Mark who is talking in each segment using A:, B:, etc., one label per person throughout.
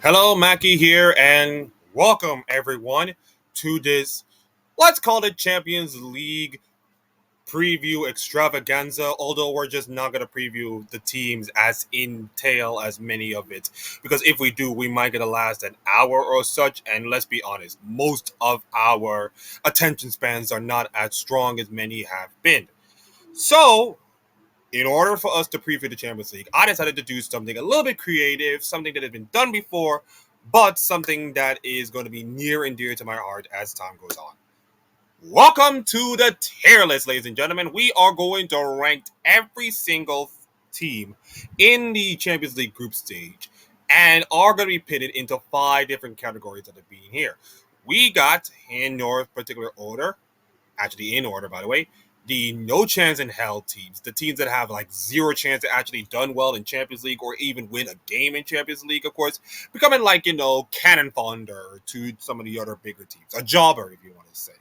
A: Hello, Mackie here, and welcome everyone to this, let's call it Champions League preview extravaganza. Although we're just not going to preview the teams as entail as many of it, because if we do, we might get to last an hour or such. And let's be honest, most of our attention spans are not as strong as many have been. So, in order for us to preview the Champions League, I decided to do something a little bit creative, something that has been done before, but something that is going to be near and dear to my heart as time goes on. Welcome to the tier list, ladies and gentlemen. We are going to rank every single team in the Champions League group stage and are going to be pitted into five different categories that are being here. We got, in no particular order, actually in order, by the way, the no chance in hell teams, the teams that have like zero chance to actually done well in Champions League or even win a game in Champions League, of course, becoming like, cannon fodder to some of the other bigger teams, a jobber, if you want to say.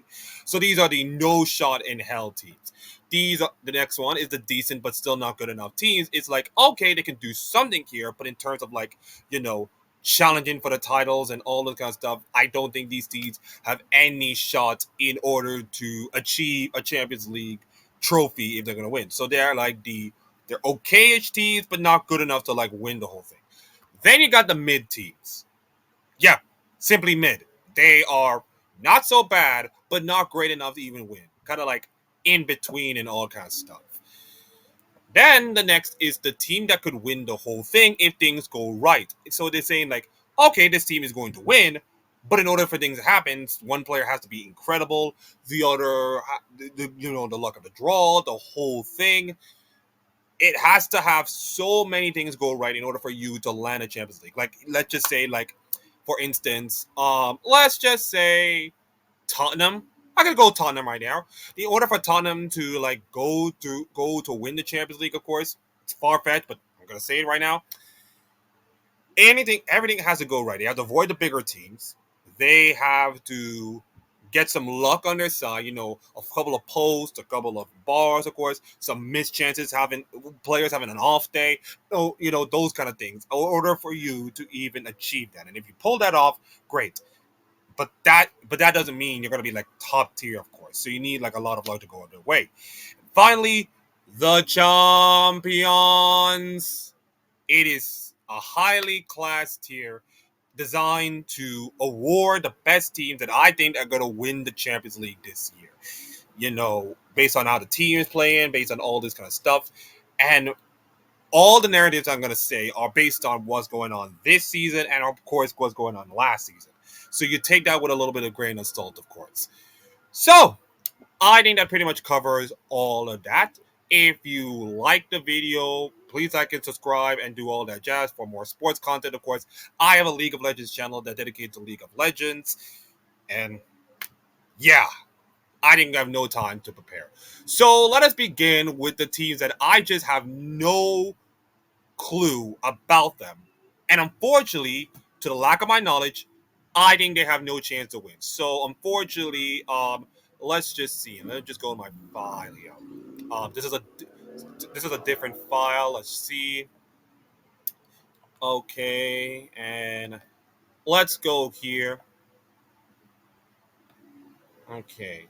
A: So these are the no shot in hell teams. The next one is the decent but still not good enough teams. It's like, okay, they can do something here, but in terms of like, challenging for the titles and all that kind of stuff, I don't think these teams have any shot in order to achieve a Champions League trophy if they're going to win. So they're okay-ish teams, but not good enough to like win the whole thing. Then you got the mid teams. Yeah, simply mid. They are not so bad, but not great enough to even win. Kind of like in between and all kinds of stuff. Then the next is the team that could win the whole thing if things go right. So they're saying like, okay, this team is going to win, but in order for things to happen, one player has to be incredible, the other, the luck of the draw, the whole thing. It has to have so many things go right in order for you to land a Champions League. Like, let's just say, like, for instance, let's just say Tottenham. I could go Tottenham right now. In order for Tottenham to like go to win the Champions League, of course, it's far fetched, but I'm gonna say it right now. Everything has to go right. They have to avoid the bigger teams. They have to get some luck on their side. A couple of posts, a couple of bars, of course, some missed chances, having players having an off day. Those kind of things. In order for you to even achieve that, and if you pull that off, great. But that doesn't mean you're going to be like top tier, of course. So you need like a lot of luck to go their way. Finally, the champions. It is a highly class tier designed to award the best teams that I think are going to win the Champions League this year. Based on how the team is playing, based on all this kind of stuff. And all the narratives I'm going to say are based on what's going on this season and, of course, what's going on last season. So you take that with a little bit of grain of salt, of course. So I think that pretty much covers all of that. If you like the video, please like and subscribe and do all that jazz for more sports content, of course. I have a League of Legends channel that dedicates to League of Legends. And yeah, I didn't have no time to prepare. So let us begin with the teams that I just have no clue about them. And unfortunately, to the lack of my knowledge, I think they have no chance to win. So unfortunately, let's just see. Let me just go to my file here. This is a different file. Let's see. Okay, and let's go here. Okay,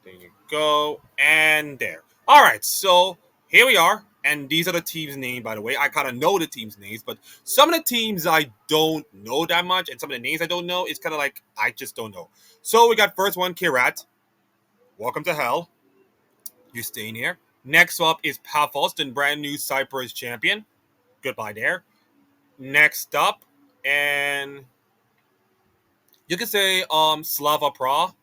A: there you go, and there. All right, so here we are. And these are the teams' names, by the way. I kind of know the teams' names, but some of the teams I don't know that much, and some of the names I don't know, it's kind of like I just don't know. So we got first one, Kirat. Welcome to hell. You staying here. Next up is Paphos, the brand new Cyprus champion. Goodbye there. Next up, and you can say Slava Pra.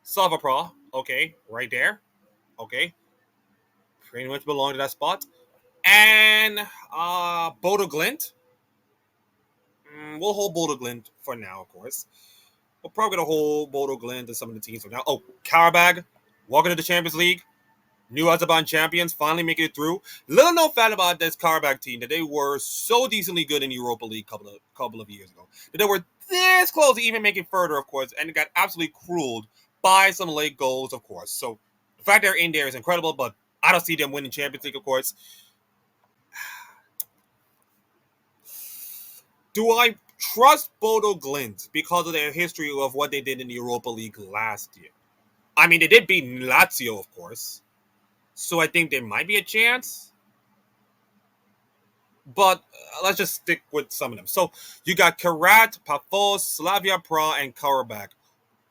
A: Slava Pra. Okay, right there. Okay. Pretty much belong to that spot. And Bodo Glint. We'll hold Bodo Glint for now, of course. We're probably going to hold Bodo Glint and some of the teams for now. Oh, Karabag. Welcome to the Champions League. New Azerbaijan champions finally making it through. Little known fact about this Karabag team that they were so decently good in Europa League couple of years ago that they were this close to even making further, of course, and got absolutely crueled by some late goals, of course. So the fact they're in there is incredible, but I don't see them winning Champions League, of course. Do I trust Bodo Glimt because of their history of what they did in the Europa League last year? I mean, they did beat Lazio, of course, so I think there might be a chance. But let's just stick with some of them. So you got Karat, Pafos, Slavia Prague, and Karabakh.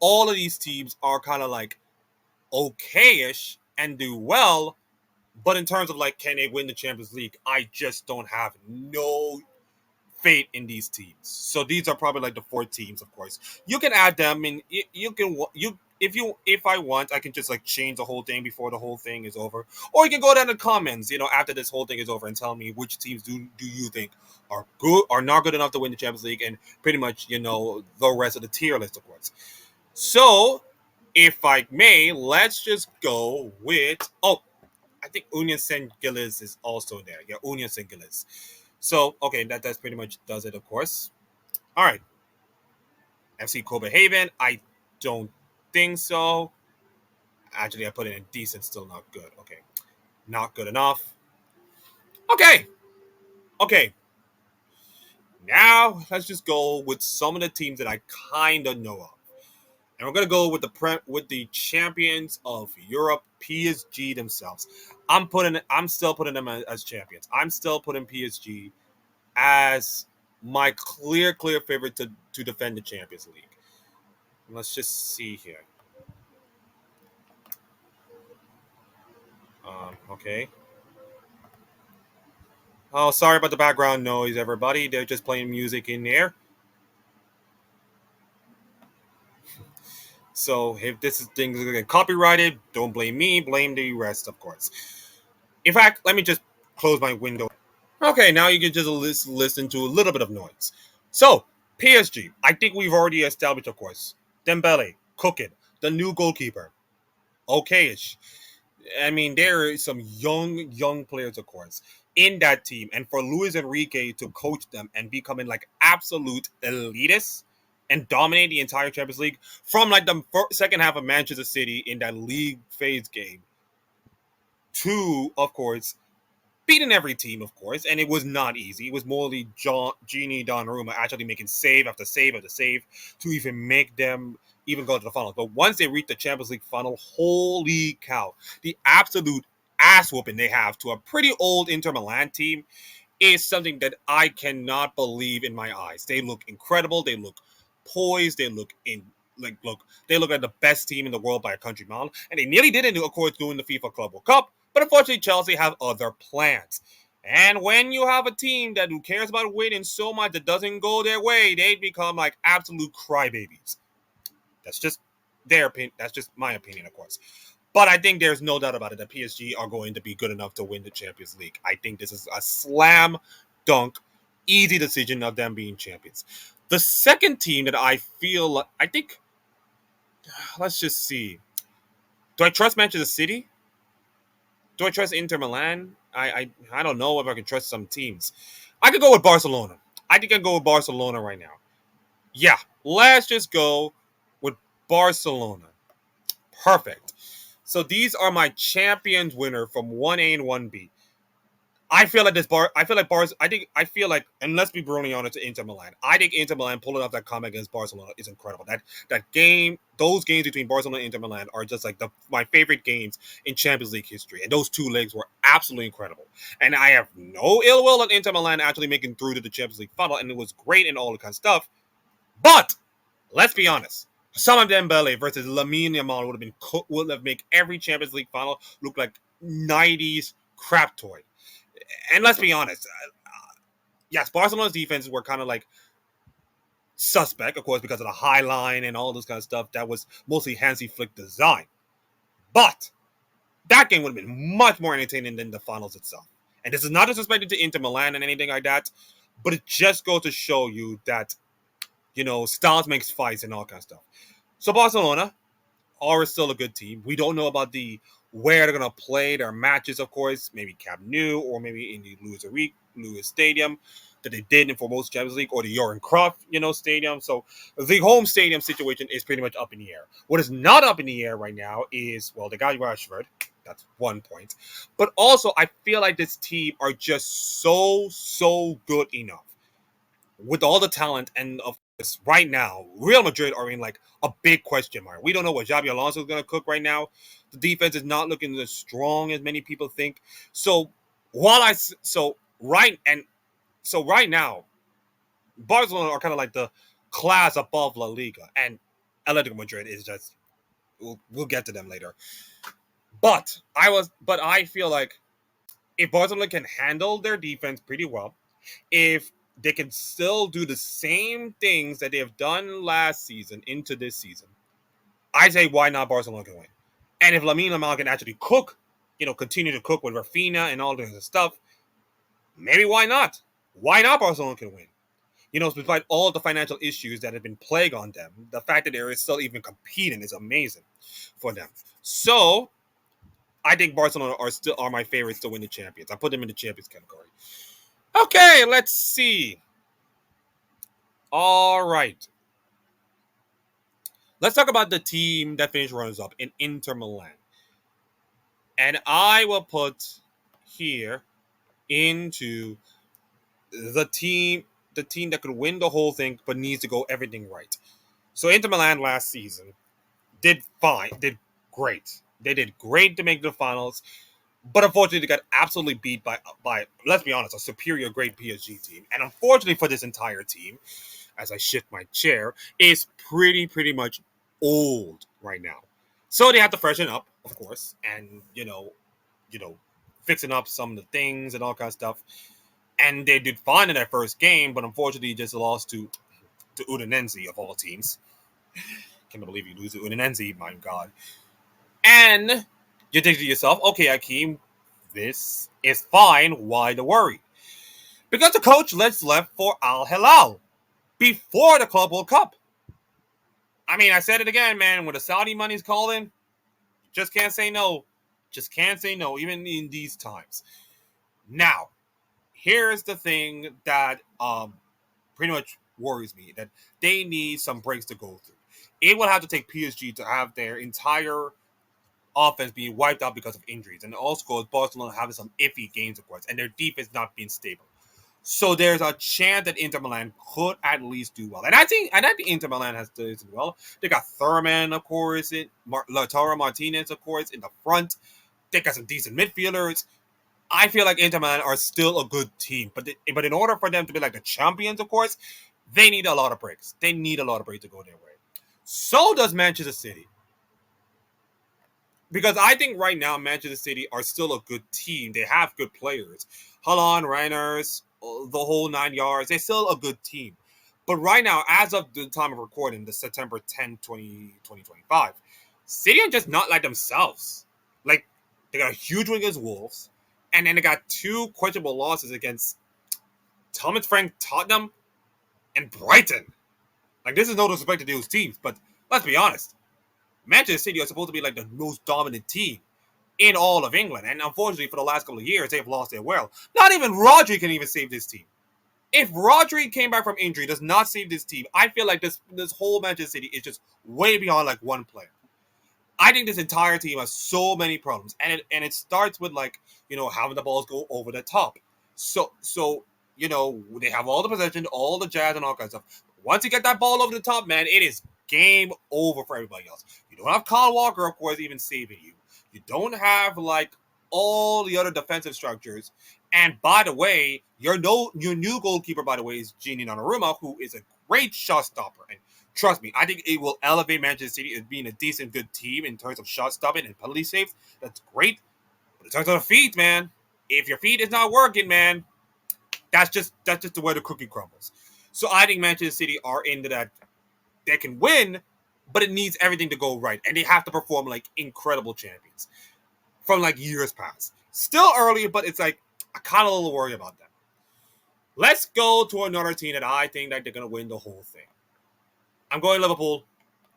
A: All of these teams are kind of like okay-ish and do well, but in terms of like can they win the Champions League, I just don't have no faith in these teams. So these are probably like the four teams, of course. You can add them, and you can if I want, I can just like change the whole thing before the whole thing is over, or you can go down in the comments, after this whole thing is over, and tell me which teams do you think are not good enough to win the Champions League, and pretty much the rest of the tier list, of course. So, if I may, let's just go with I think Union St. Gilles is also there. Yeah, Union St. Gilles. So, okay, that's pretty much does it, of course. All right. FC Copenhagen, I don't think so. Actually, I put it in decent, still not good. Okay. Not good enough. Okay. Okay. Now, let's just go with some of the teams that I kind of know of. And we're gonna go with the champions of Europe, PSG themselves. I'm still putting them as champions. I'm still putting PSG as my clear favorite to defend the Champions League. Let's just see here. Okay. Oh, sorry about the background noise, everybody. They're just playing music in there. So if this is things are getting copyrighted, don't blame me. Blame the rest, of course. In fact, let me just close my window. Okay, now you can just listen to a little bit of noise. So, PSG, I think we've already established, of course. Dembele, Cookin, the new goalkeeper. Okay-ish. I mean, there are some young players, of course, in that team. And for Luis Enrique to coach them and becoming like absolute elitists and dominate the entire Champions League from like the second half of Manchester City in that league phase game to, of course, beating every team, of course, and it was not easy. It was mostly Genie Donnarumma actually making save after save after save to even make them even go to the final. But once they reach the Champions League final, holy cow, the absolute ass whooping they have to a pretty old Inter Milan team is something that I cannot believe in my eyes. They look incredible. They look poised. They look they look like the best team in the world by a country mile, and they nearly did it, of course, doing the FIFA Club World Cup. But unfortunately, Chelsea have other plans. And when you have a team that who cares about winning so much that doesn't go their way, they become like absolute crybabies. That's just their opinion. That's just my opinion, of course. But I think there's no doubt about it that PSG are going to be good enough to win the Champions League. I think this is a slam dunk, easy decision of them being champions. The second team that I feel, I think, let's just see. Do I trust Manchester City? Do I trust Inter Milan? I don't know if I can trust some teams. I could go with Barcelona. I think I can go with Barcelona right now. Yeah, let's just go with Barcelona. Perfect. So these are my champions winner from 1A and 1B. I feel like Bars. I feel like, and let's be brutally honest, to Inter Milan. I think Inter Milan pulling off that comeback against Barcelona is incredible. That game, those games between Barcelona and Inter Milan are just like my favorite games in Champions League history. And those two legs were absolutely incredible. And I have no ill will at Inter Milan actually making through to the Champions League final, and it was great and all the kind of stuff. But let's be honest. Some Dembele versus Lamine Yamal would have made every Champions League final look like 90s crap toy. And let's be honest, yes, Barcelona's defenses were kind of like suspect, of course, because of the high line and all this kind of stuff. That was mostly Hansi Flick design. But that game would have been much more entertaining than the finals itself. And this is not disrespected to Inter Milan and anything like that, but it just goes to show you that, styles makes fights and all kind of stuff. So Barcelona are still a good team. We don't know about where they're going to play their matches, of course, maybe Camp Nou or maybe in the Louis Stadium that they did in for most Champions League, or the Johan Cruyff, stadium. So the home stadium situation is pretty much up in the air. What is not up in the air right now is, well, they got Rashford. That's 1 point. But also, I feel like this team are just so good enough with all the talent and of course right now, Real Madrid are in like a big question mark. We don't know what Xabi Alonso is going to cook right now. The defense is not looking as strong as many people think. So while I so right and so right now, Barcelona are kind of like the class above La Liga, and Atletico Madrid is just we'll get to them later. But I feel like if Barcelona can handle their defense pretty well, if they can still do the same things that they have done last season into this season, I say why not Barcelona can win. And if Lamine Yamal can actually cook, continue to cook with Rafinha and all this stuff, maybe why not? Why not Barcelona can win? Despite all the financial issues that have been plagued on them, the fact that they're still even competing is amazing for them. So I think Barcelona are my favorites to win the champions. I put them in the champions category. Okay, let's see. All right. Let's talk about the team that finished runners up in Inter Milan. And I will put here into the team that could win the whole thing but needs to go everything right. So Inter Milan last season did fine, did great. They did great to make the finals, but unfortunately they got absolutely beat by let's be honest, a superior great PSG team. And unfortunately for this entire team, as I shift my chair, is pretty much old right now. So they have to freshen up, of course, and fixing up some of the things and all kinds of stuff. And they did fine in their first game, but unfortunately just lost to Udinese of all teams. Can't believe you lose to Udinese, my God. And you think to yourself, okay, Akeem, this is fine. Why the worry? Because the coach left for Al Hilal before the Club World Cup. I mean, I said it again, man. When the Saudi money's calling, just can't say no. Just can't say no, even in these times. Now, here's the thing that pretty much worries me, that they need some breaks to go through. It will have to take PSG to have their entire offense being wiped out because of injuries, and also Barcelona having some iffy games, of course, and their defense not being stable. So there's a chance that Inter Milan could at least do well, and I think Inter Milan has to do well. They got Thurman, of course, Lautaro Martinez, of course, in the front. They got some decent midfielders. I feel like Inter Milan are still a good team, but in order for them to be like the champions, of course, they need a lot of breaks. They need a lot of breaks to go their way. So does Manchester City. Because I think right now Manchester City are still a good team. They have good players. Haaland, Reiners, the whole 9 yards. They're still a good team. But right now, as of the time of recording, the September 10th, 2025, City are just not like themselves. Like, they got a huge win against Wolves, and then they got two questionable losses against Thomas Frank, Tottenham, and Brighton. Like, this is no disrespect to those teams, but let's be honest. Manchester City are supposed to be like the most dominant team in all of England. And unfortunately, for the last couple of years, they've lost their well. Not even Rodri can even save this team. If Rodri came back from injury, does not save this team, I feel like this whole Manchester City is just way beyond like one player. I think this entire team has so many problems. And it starts with like, having the balls go over the top. So they have all the possession, all the jazz and all kinds of stuff. Once you get that ball over the top, man, it is game over for everybody else. You don't have Kyle Walker, of course, even saving you. You don't have like all the other defensive structures. And by the way, your new goalkeeper, by the way, is Gini Donnarumma, who is a great shot stopper. And trust me, I think it will elevate Manchester City as being a decent, good team in terms of shot stopping and penalty saves. That's great. But in terms of the feet, man, if your feet is not working, man, that's just the way the cookie crumbles. So I think Manchester City are into that. They can win, but it needs everything to go right. And they have to perform like incredible champions from like years past. Still early, but it's like I kind of a little worried about them. Let's go to another team that I think that they're going to win the whole thing. I'm going Liverpool.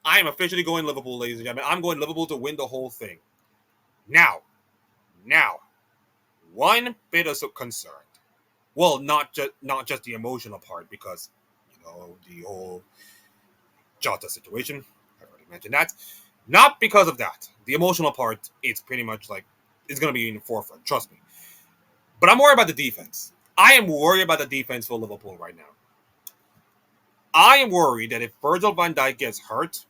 A: I am officially going Liverpool, ladies and gentlemen. I'm going Liverpool to win the whole thing. Now, one bit of concern. Well, not just the emotional part, because the whole Jota situation. I already mentioned that. Not because of that. The emotional part, it's pretty much like it's going to be in the forefront. Trust me. But I'm worried about the defense. I am worried about the defense for Liverpool right now. I am worried that if Virgil van Dijk gets hurt,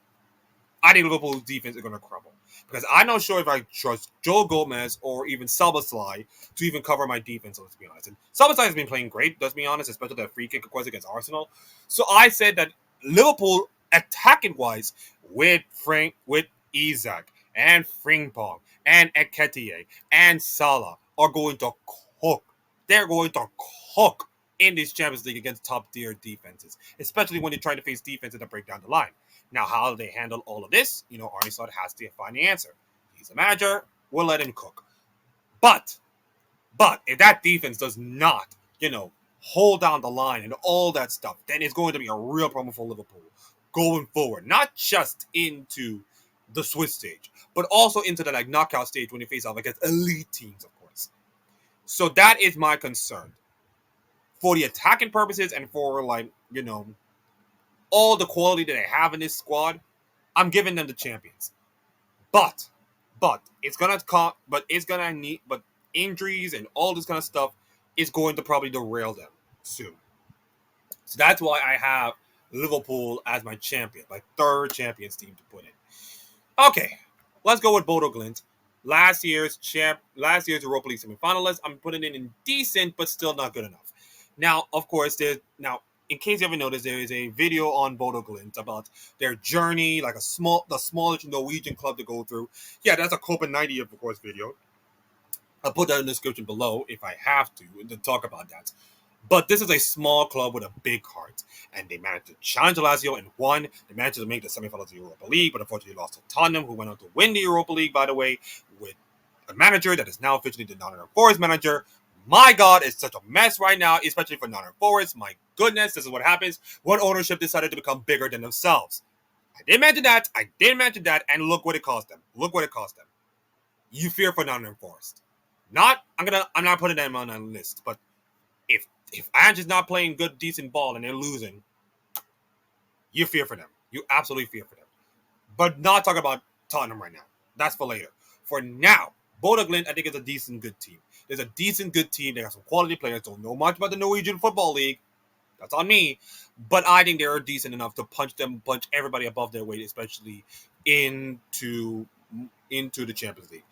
A: I think Liverpool's defense is going to crumble. Because I'm not sure if I trust Joe Gomez or even Szoboszlai to even cover my defense, let's be honest. And Szoboszlai has been playing great, let's be honest, especially that free kick, of course, against Arsenal. So I said that Liverpool, attacking-wise, with Isak and Frimpong and Eketiah and Salah are going to cook. They're going to cook in this Champions League against top-tier defenses, especially when they try to face defenses that break down the line. Now, how they handle all of this, Arne Slot has to find the answer. He's a manager. We'll let him cook. But if that defense does not, hold down the line and all that stuff, then it's going to be a real problem for Liverpool going forward. Not just into the Swiss stage, but also into the knockout stage when they face off against elite teams, of course. So that is my concern. For the attacking purposes and for all the quality that they have in this squad, I'm giving them the champions. But it's gonna need injuries and all this kind of stuff is going to probably derail them soon. So that's why I have Liverpool as my champion, my third champions team to put in. Okay, let's go with Bodo Glimt. Last year's Europa League semi-finalist. I'm putting it in decent, but still not good enough. Now, of course, in case you haven't noticed, there is a video on Bodo Glimt about their journey, like the smallest Norwegian club to go through. Yeah, that's a Copenhagen, of course, video. I'll put that in the description below if I have to talk about that. But this is a small club with a big heart, and they managed to challenge Lazio and won. They managed to make the semifinals of the Europa League, but unfortunately lost to Tottenham, who went on to win the Europa League, by the way, with a manager that is now officially the Nottingham Forest manager. My God, it's such a mess right now, especially for Nottingham Forest. My goodness, this is what happens when ownership decided to become bigger than themselves. I did mention that, and look what it cost them. You fear for Nottingham Forest. I'm not putting them on a list, but if Ange is not playing good, decent ball and they're losing, you fear for them. You absolutely fear for them. But not talking about Tottenham right now. That's for later. For now, Bodo Glimt, I think, is a decent, good team. There's a decent, good team. They got some quality players. Don't know much about the Norwegian Football League. That's on me. But I think they're decent enough to punch everybody above their weight, especially into the Champions League.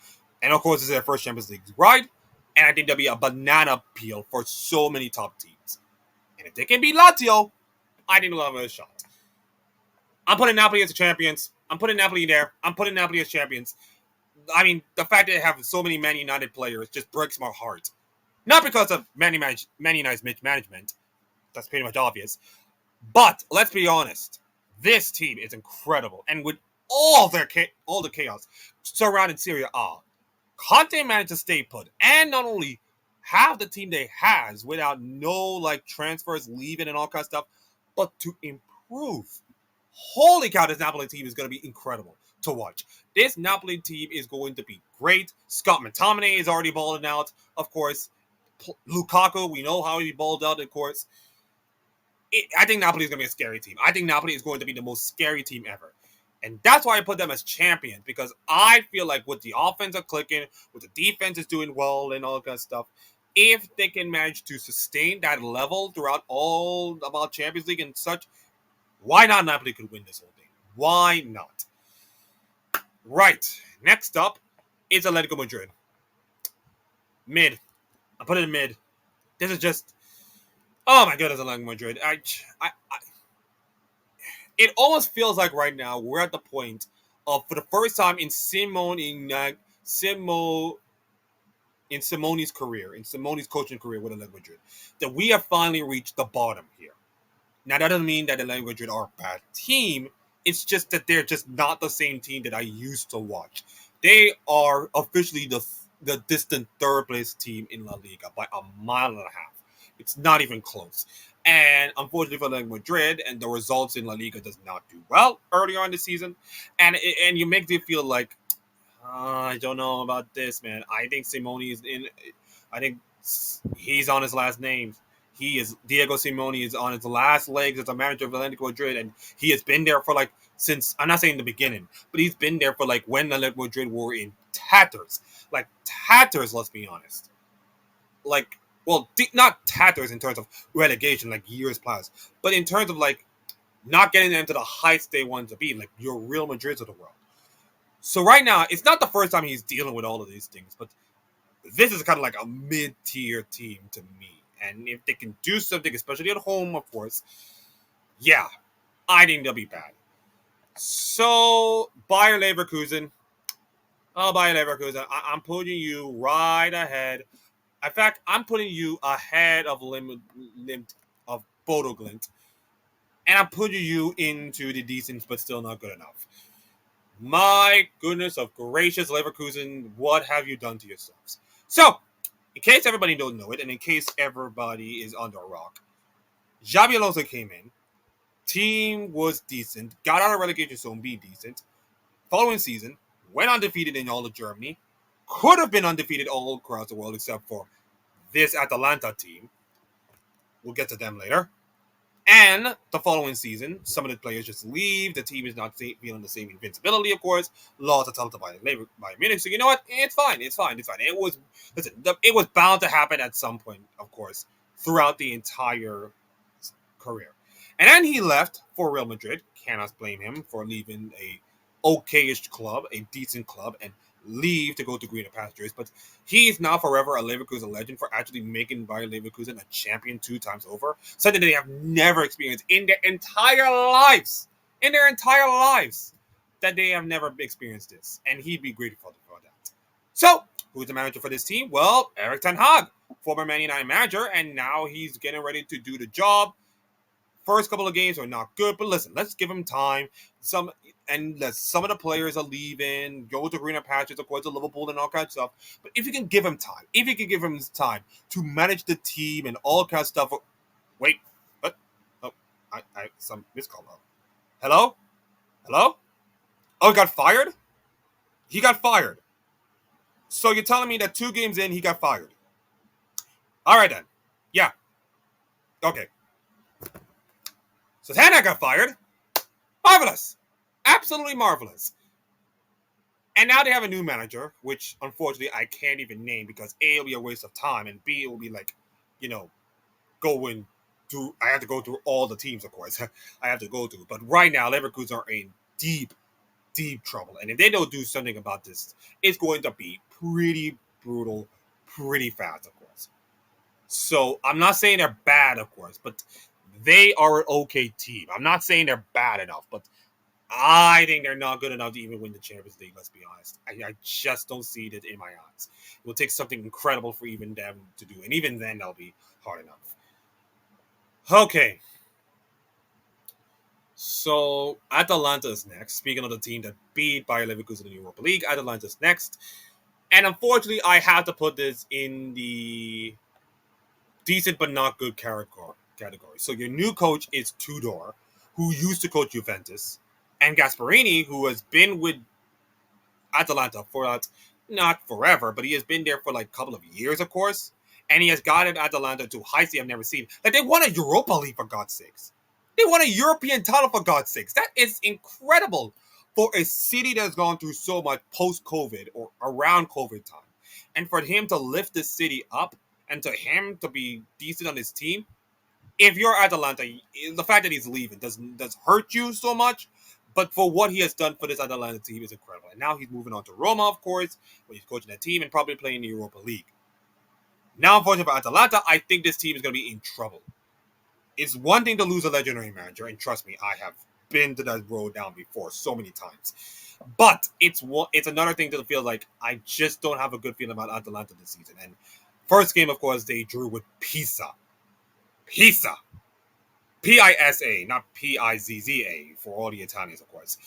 A: And of course, this is their first Champions League ride. And I think there'll be a banana peel for so many top teams. And if they can beat Lazio, I think they'll have a shot. I'm putting Napoli as the champions. I'm putting Napoli there. I'm putting Napoli as champions. I mean, the fact that they have so many Man United players just breaks my heart. Not because of Man United's management. That's pretty much obvious. But let's be honest. This team is incredible. And with all the chaos surrounding Serie A, Conte managed to stay put. And not only have the team they has without no transfers leaving and all kinds of stuff, but to improve. Holy cow, this Napoli team is going to be incredible to watch. This Napoli team is going to be great. Scott McTominay is already balling out, of course. Lukaku, we know how he balled out, of course. I think Napoli is going to be a scary team. I think Napoli is going to be the most scary team ever. And that's why I put them as champions, because I feel like with the offense are clicking, with the defense is doing well and all that kind of stuff, if they can manage to sustain that level throughout all about Champions League and such, why not Napoli could win this whole thing? Why not? Right. Next up is Atletico Madrid. Mid. I put it in mid. This is just... Oh my goodness, Atletico Madrid. It almost feels like right now we're at the point of, for the first time in Simone's career, in Simone's coaching career with Atletico Madrid, that we have finally reached the bottom here. Now, that doesn't mean that Atletico Madrid are a bad team. It's just that they're just not the same team that I used to watch. They are officially the distant third-place team in La Liga by a mile and a half. It's not even close. And unfortunately for Atletico Madrid, and the results in La Liga does not do well earlier on the season. And you make me feel like, I don't know about this, man. I think Simone is in. I think he's on his last name. Diego Simone is on his last legs as a manager of Atletico Madrid, and he has been there for since, I'm not saying the beginning, but he's been there for when Atletico Madrid were in tatters. Let's be honest. Well, not tatters in terms of relegation, years past, but in terms of not getting them to the heights they want to be, like your Real Madrids of the world. So right now, it's not the first time he's dealing with all of these things, but this is kind of like a mid-tier team to me. And if they can do something, especially at home, of course, yeah, I think they'll be bad. So Bayer Leverkusen, Bayer Leverkusen, I'm putting you right ahead. In fact, I'm putting you ahead of of Bodo Glint, and I'm putting you into the decent but still not good enough. My goodness of gracious, Leverkusen, what have you done to yourselves? So, in case everybody don't know it, and in case everybody is under a rock, Xabi Alonso came in. Team was decent, got out of relegation zone, be decent. Following season, went undefeated in all of Germany. Could have been undefeated all across the world except for this Atalanta team. We'll get to them later. And the following season, some of the players just leave. The team is not feeling the same invincibility, of course. Lost to Talta by Munich. So you know what? It's fine. It's fine. It's fine. It was bound to happen at some point, of course, throughout the entire career. And then he left for Real Madrid. Cannot blame him for leaving a okayish club, a decent club, and leave to go to greener pastures. But he is now forever a Leverkusen legend for actually making Bayer Leverkusen a champion 2 times over, something they have never experienced in their entire lives. In their entire lives, that they have never experienced this, and he'd be grateful for that. So, who's the manager for this team? Well, Erik ten Hag, former Man United manager, and now he's getting ready to do the job. First couple of games are not good, but listen, let's give him time. Some of the players are leaving, go to greener patches, of course, to Liverpool and all kinds of stuff. But if you can give him time, to manage the team and all kinds of stuff. Wait, what? Oh, I some missed call. Hello? Hello? Oh, he got fired? He got fired. So you're telling me that 2 games in, he got fired? All right then. Yeah. Okay. So Ten Hag got fired. Marvelous. Absolutely marvelous. And now they have a new manager, which unfortunately I can't even name because A, it'll be a waste of time, and B, it will be like, you know, going through. I have to go through all the teams, of course. I have to go through. But right now, Leverkusen are in deep, deep trouble. And if they don't do something about this, it's going to be pretty brutal, pretty fast, of course. So I'm not saying they're bad, of course, but they are an okay team. I'm not saying they're bad enough, but I think they're not good enough to even win the Champions League, let's be honest. I just don't see it in my eyes. It will take something incredible for even them to do, and even then, that'll be hard enough. Okay. So, Atalanta is next. Speaking of the team that beat Bayer Leverkusen in the Europa League, Atalanta is next. And unfortunately, I have to put this in the decent but not good category. So, your new coach is Tudor, who used to coach Juventus, and Gasparini, who has been with Atalanta for not forever, but he has been there for like a couple of years, of course. And he has gotten Atalanta to heights they have never seen. Like they won a Europa League for God's sakes. They won a European title for God's sakes. That is incredible for a city that's gone through so much post-COVID or around COVID time. And for him to lift this city up and to him to be decent on his team, if you're Atalanta, the fact that he's leaving does hurt you so much. But for what he has done for this Atalanta team is incredible. And now he's moving on to Roma, of course, where he's coaching that team and probably playing the Europa League. Now, unfortunately for Atalanta, I think this team is going to be in trouble. It's one thing to lose a legendary manager, and trust me, I have been to that road down before so many times. But it's another thing to feel like I just don't have a good feeling about Atalanta this season. And first game, of course, they drew with Pisa. Pisa. Pisa, not Pizza, for all the Italians, of course.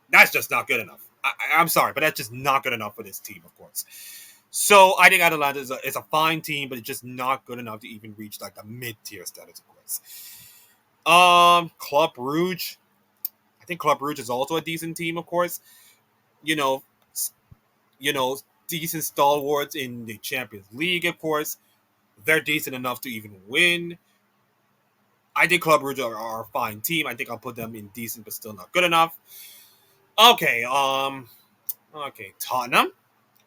A: That's just not good enough. I'm sorry, but that's just not good enough for this team, of course. So I think Atalanta is a fine team, but it's just not good enough to even reach like the mid-tier status, of course. Club Rouge. I think Club Rouge is also a decent team, of course. You know, decent stalwarts in the Champions League, of course. They're decent enough to even win. I think Club Rouge are a fine team. I think I'll put them in decent, but still not good enough. Okay, Tottenham.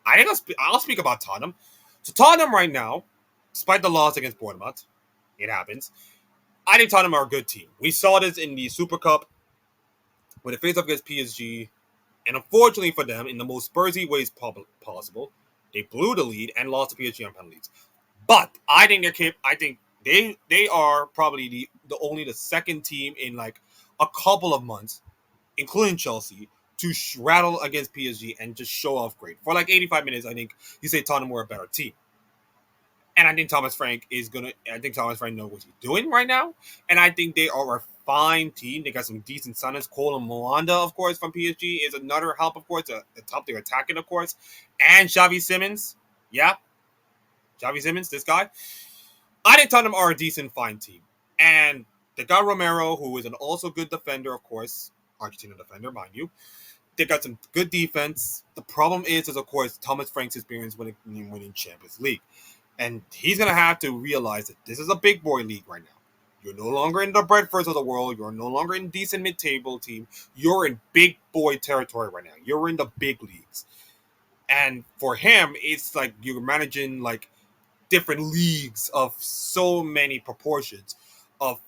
A: I think I'll speak about Tottenham. So Tottenham right now, despite the loss against Bournemouth, it happens. I think Tottenham are a good team. We saw this in the Super Cup when they faced up against PSG, and unfortunately for them, in the most Spursy ways possible, they blew the lead and lost to PSG on penalties. But I think they are probably the second team in like a couple of months, including Chelsea, to rattle against PSG and just show off great. For like 85 minutes, I think you say Tottenham were a better team. And I think Thomas Frank knows what he's doing right now. And I think they are a fine team. They got some decent signings. Cole and Mwanda, of course, from PSG is another help, of course, a top they're attacking, of course. And Xavi Simons. Yeah. Xavi Simons, this guy. I think Tottenham are a decent, fine team. And they got Romero, who is an also good defender, of course. Argentina defender, mind you. They got some good defense. The problem is of course, Thomas Frank's experience winning Champions League. And he's going to have to realize that this is a big boy league right now. You're no longer in the Brentfords of the world. You're no longer in decent mid-table team. You're in big boy territory right now. You're in the big leagues. And for him, it's like you're managing like different leagues of so many proportions of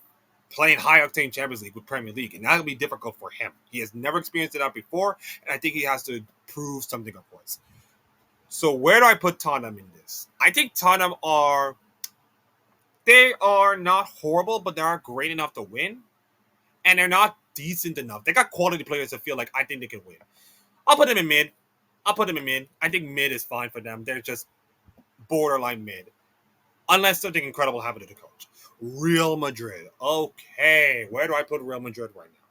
A: playing high-octane Champions League with Premier League. And that'll be difficult for him. He has never experienced it out before. And I think he has to prove something, of course. So where do I put Tottenham in this? I think Tottenham are not horrible, but they are great enough to win. And they're not decent enough. They got quality players that feel like I think they can win. I'll put them in mid. I think mid is fine for them. They're just borderline mid. Unless something incredible happened to the coach. Real Madrid. Okay, where do I put Real Madrid right now?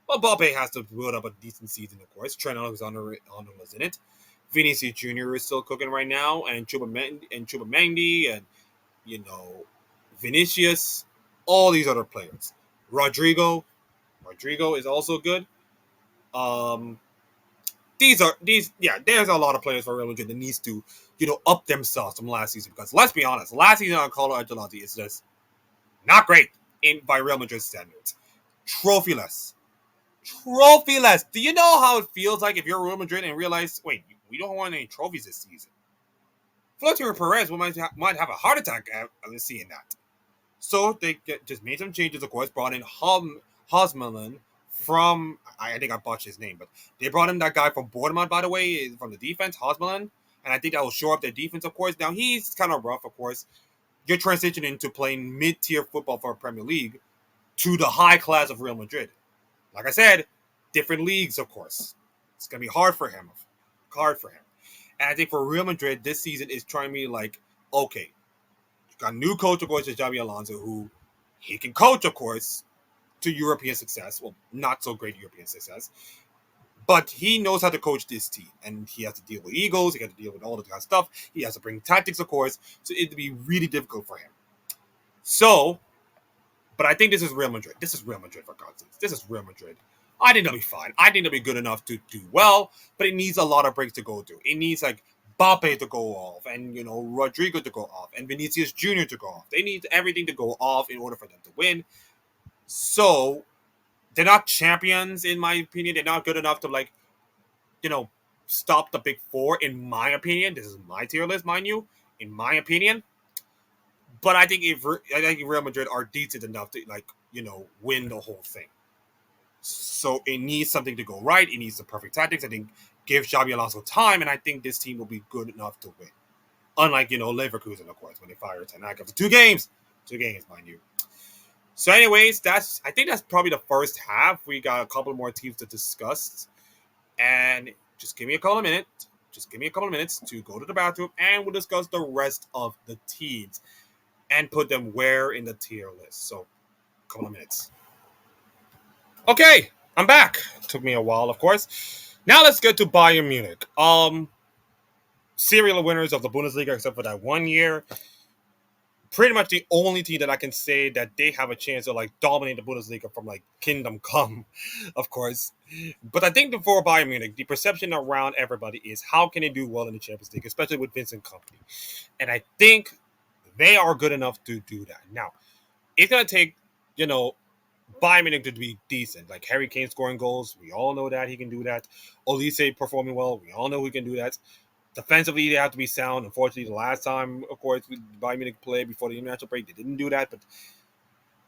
A: Well, Mbappe has to build up a decent season, of course. Trent Alexander-Arnold is in it. Vinicius Jr. is still cooking right now, and Choupo-Mendy, and Vinicius, all these other players. Rodrigo is also good. Um, there's a lot of players for Real Madrid that needs to, up themselves from last season, because let's be honest, last season on Carlo Ancelotti is just not great by Real Madrid standards. Trophyless. Do you know how it feels like if you're Real Madrid and realize, wait, we don't want any trophies this season? Florentino Perez might have a heart attack after seeing that. So they just made some changes, of course, brought in Hosmelin from, I think I botched his name, but they brought in that guy from Bournemouth, by the way, from the defense, Hosmelin, and I think that will shore up their defense, of course. Now, he's kind of rough, of course. You're transitioning to playing mid-tier football for a Premier League to the high class of Real Madrid. Like I said, different leagues, of course. It's going to be hard for him. And I think for Real Madrid, this season is trying to be like, okay, you got a new coach, of course, is Xabi Alonso, who he can coach, of course, to European success. Well, not so great European success. But he knows how to coach this team. And he has to deal with egos. He has to deal with all the kind of stuff. He has to bring tactics, of course. So it'd be really difficult for him. So, but I think this is Real Madrid. This is Real Madrid, for God's sake. This is Real Madrid. I think they'll be fine. I think they'll be good enough to do well, but it needs a lot of breaks to go through. It needs like Mbappe to go off, and Rodrigo to go off, and Vinicius Jr. to go off. They need everything to go off in order for them to win. So they're not champions, in my opinion. They're not good enough to stop the big four, in my opinion. This is my tier list, mind you, in my opinion. But I think Real Madrid are decent enough to win the whole thing. So it needs something to go right. It needs the perfect tactics. I think give Xabi Alonso time, and I think this team will be good enough to win. Unlike, Leverkusen, of course, when they fired Tanaka after 2 games. 2 games, mind you. So anyways, I think that's probably the first half. We got a couple more teams to discuss. And just give me a couple of minutes. To go to the bathroom, and we'll discuss the rest of the teams and put them where in the tier list. So, a couple of minutes. Okay, I'm back. Took me a while, of course. Now let's get to Bayern Munich. Serial winners of the Bundesliga, except for that 1 year. Pretty much the only team that I can say that they have a chance to dominate the Bundesliga from Kingdom Come, of course. But I think before Bayern Munich, the perception around everybody is how can they do well in the Champions League, especially with Vincent Kompany. And I think they are good enough to do that. Now, it's going to take, Bayern Munich to be decent. Like Harry Kane scoring goals, we all know that he can do that. Olise performing well, we all know he can do that. Defensively, they have to be sound. Unfortunately, the last time, of course, Bayern Munich played before the international break, they didn't do that. But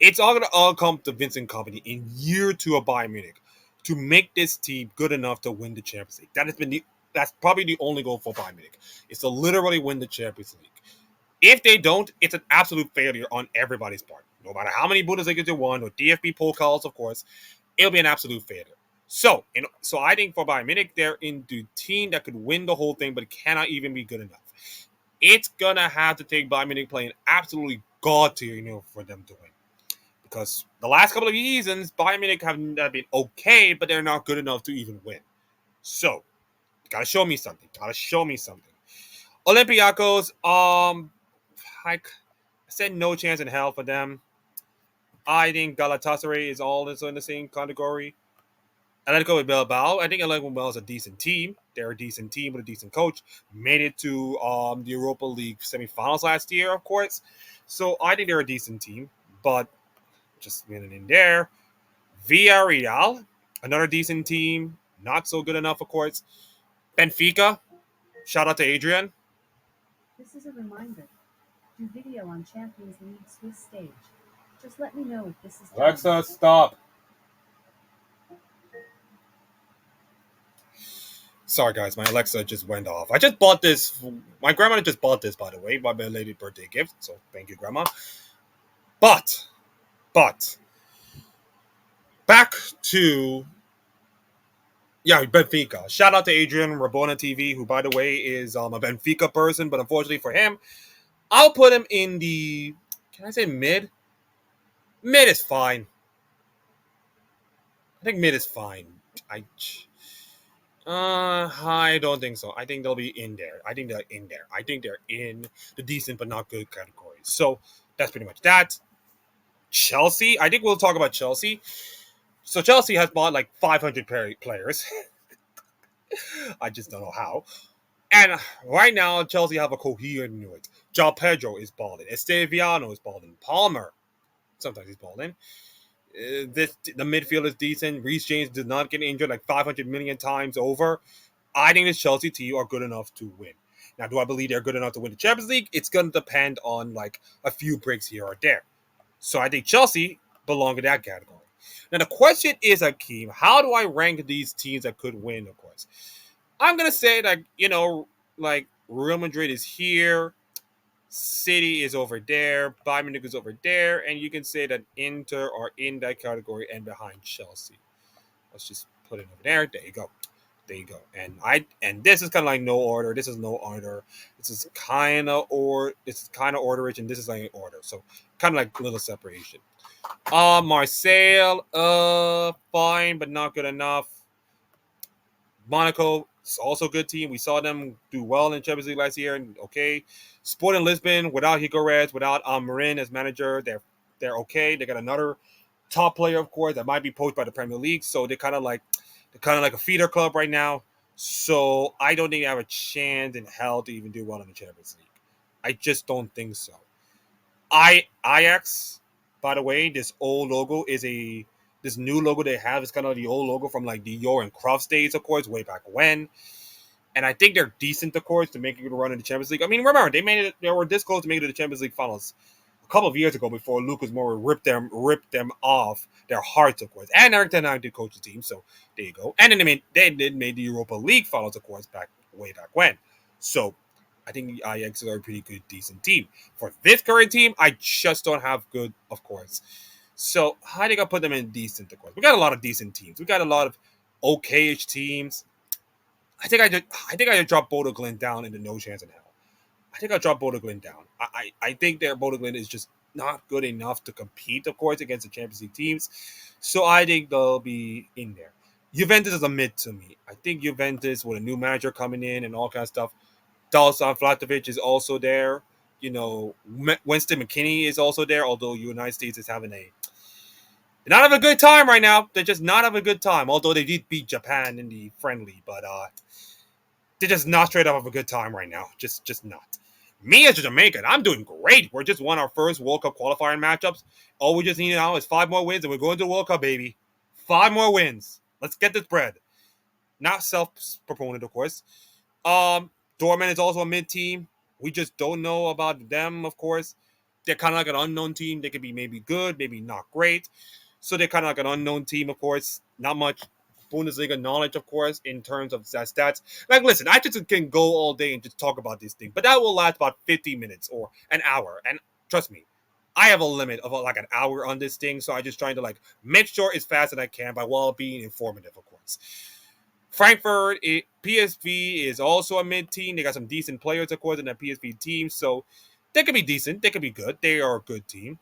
A: It's all gonna all come to Vincent Company in year two of Bayern Munich to make this team good enough to win the Champions League. That's probably the only goal for Bayern Munich. Is to literally win the Champions League. If they don't, it's an absolute failure on everybody's part. No matter how many Bundesliga they won or DFB Pokals, of course, it'll be an absolute failure. So I think for Bayern Munich, they're in the team that could win the whole thing, but it cannot even be good enough. It's gonna have to take Bayern Munich playing absolutely god tier, for them to win. Because the last couple of seasons, Bayern Munich have been okay, but they're not good enough to even win. So, gotta show me something. Gotta show me something. Olympiacos, I said no chance in hell for them. I think Galatasaray is also in the same category. Atletico Bilbao, I think Atletico Bilbao is a decent team. They're a decent team with a decent coach. Made it to the Europa League semifinals last year, of course. So I think they're a decent team, but just winning in there. Villarreal, another decent team. Not so good enough, of course. Benfica, shout out to Adrian.
B: This is a reminder. Do video on Champions League Swiss stage. Just let me know if this is
A: Alexa,
B: done.
A: stop. Sorry, guys, my Alexa just went off. I just bought this. My grandma just bought this, by the way, my belated birthday gift. So thank you, Grandma. But back to Benfica. Shout out to Adrian Rabona TV, who, by the way, is a Benfica person, but unfortunately for him, I'll put him in the. Can I say mid? Mid is fine. I think mid is fine. I. I don't think so. I think they'll be in there. I think they're in there. I think they're in the decent but not good category. So that's pretty much that. Chelsea. I think we'll talk about Chelsea. So Chelsea has bought like 500 players. I just don't know how. And right now, Chelsea have a coherent unit. João Pedro is balling. Esteviano is balling. Palmer, sometimes he's balling. The midfield is decent. Reece James did not get injured like 500 million times over. I think this Chelsea team are good enough to win. Now, do I believe they're good enough to win the Champions League? It's going to depend on like a few breaks here or there. So I think Chelsea belong in that category. Now, the question is, Akeem, how do I rank these teams that could win, of course? I'm going to say that, like Real Madrid is here, City is over there, Bayern Munich is over there, and you can say that Inter are in that category and behind Chelsea. Let's just put it over there. There you go. There you go. And this is kind of like no order. This is no order. This is kind of orderish, and this is like an order. So kind of like a little separation. Marseille, fine, but not good enough. Monaco is also a good team. We saw them do well in Champions League last year, and okay. Sporting Lisbon, without Higuaín, without Marin as manager, they're okay. They got another top player, of course, that might be poached by the Premier League. So they're kind of like a feeder club right now. So I don't think they have a chance in hell to even do well in the Champions League. I just don't think so. Ajax, by the way, this new logo they have is kind of the old logo from like the Yor and Crufts days, of course, way back when. And I think they're decent, of course, to make it a run in the Champions League. I mean, remember they were this close to making it to the Champions League finals a couple of years ago before Lucas Moura ripped them off their hearts, of course. And Eric Ten Hag did coach the team, so there you go. And then they did made the Europa League finals, of course, way back when. So I think the Ajax are a pretty good, decent team. For this current team, I just don't have good, of course. So I think I'll put them in decent, of course. We got a lot of decent teams. We got a lot of okay-ish teams. I think I just dropped Bodo Glint down into no chance in hell. I think I'll drop Bodo Glint down. I think that Bodo Glint is just not good enough to compete, of course, against the Champions League teams. So I think they'll be in there. Juventus is a mid to me. I think Juventus with a new manager coming in and all kind of stuff. Dusan Vlahovic is also there. Winston McKinney is also there, although the United States is they're not having a good time right now. They're just not having a good time, although they did beat Japan in the friendly, but they're just not straight up of a good time right now. Just not. Me as a Jamaican, I'm doing great. We're just won our first World Cup qualifying matchups. All we just need now is 5 more wins, and we're going to the World Cup, baby. 5 more wins. Let's get this bread. Not self-proponent, of course. Dortmund is also a mid-team. We just don't know about them, of course. they're kind of like an unknown team. They could be maybe good, maybe not great. So they're kind of like an unknown team, of course. Not much Bundesliga knowledge, of course, in terms of stats. Like, listen, I just can go all day and just talk about this thing, but that will last about 50 minutes or an hour. And trust me, I have a limit of like an hour on this thing, so I'm just trying to like make sure it's fast as I can, by while being informative, of course. Frankfurt, PSV is also a mid team. They got some decent players, of course, in that PSV team, so they could be decent. They could be good. They are a good team.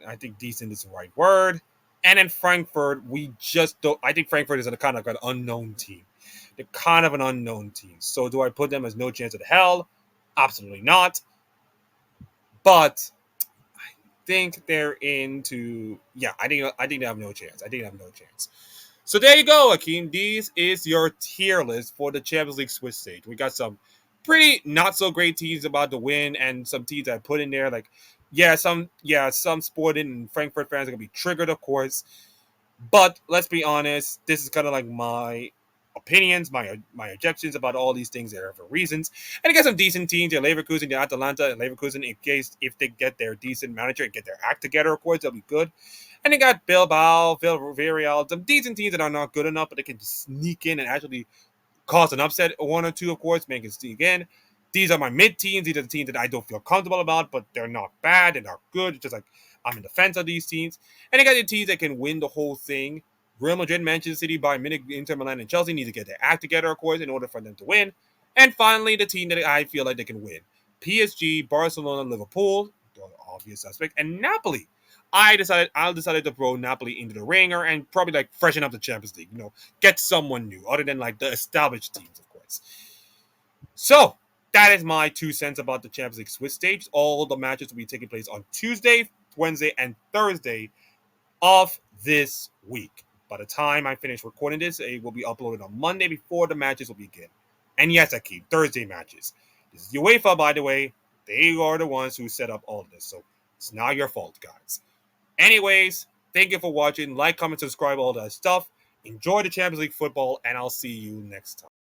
A: I think decent is the right word. And then Frankfurt, we just don't. I think Frankfurt is a kind of an unknown team. They're kind of an unknown team. So do I put them as no chance of hell? Absolutely not. But think they're into. Yeah, I think they have no chance. I think they have no chance. So there you go, Akeem. This is your tier list for the Champions League Swiss stage. We got some pretty not so great teams about to win, and some teams I put in there like some Sporting and Frankfurt fans are gonna be triggered, of course. But let's be honest, this is kind of like my opinions, my objections about all these things there for reasons. And I got some decent teams, the Leverkusen, the Atalanta, and Leverkusen. In case if they get their decent manager and get their act together, of course, they'll be good. And they got Bilbao, Villarreal, some decent teams that are not good enough, but they can sneak in and actually cause an upset, one or two, of course, make it sneak in. These are my mid teams. These are the teams that I don't feel comfortable about, but they're not bad. They're not good. It's just like I'm in the fence of these teams. And they got the teams that can win the whole thing. Real Madrid, Manchester City, Bayern Munich, Inter Milan, and Chelsea need to get their act together, of course, in order for them to win. And finally, the team that I feel like they can win: PSG, Barcelona, Liverpool, the obvious suspect, and Napoli. I decided to throw Napoli into the ringer and probably like freshen up the Champions League. Get someone new other than like the established teams, of course. So that is my 2 cents about the Champions League Swiss stage. All the matches will be taking place on Tuesday, Wednesday, and Thursday of this week. By the time I finish recording this, it will be uploaded on Monday before the matches will begin. And yes, I keep Thursday matches. This is UEFA, by the way. They are the ones who set up all of this, so it's not your fault, guys. Anyways, thank you for watching. Like, comment, subscribe, all that stuff. Enjoy the Champions League football, and I'll see you next time.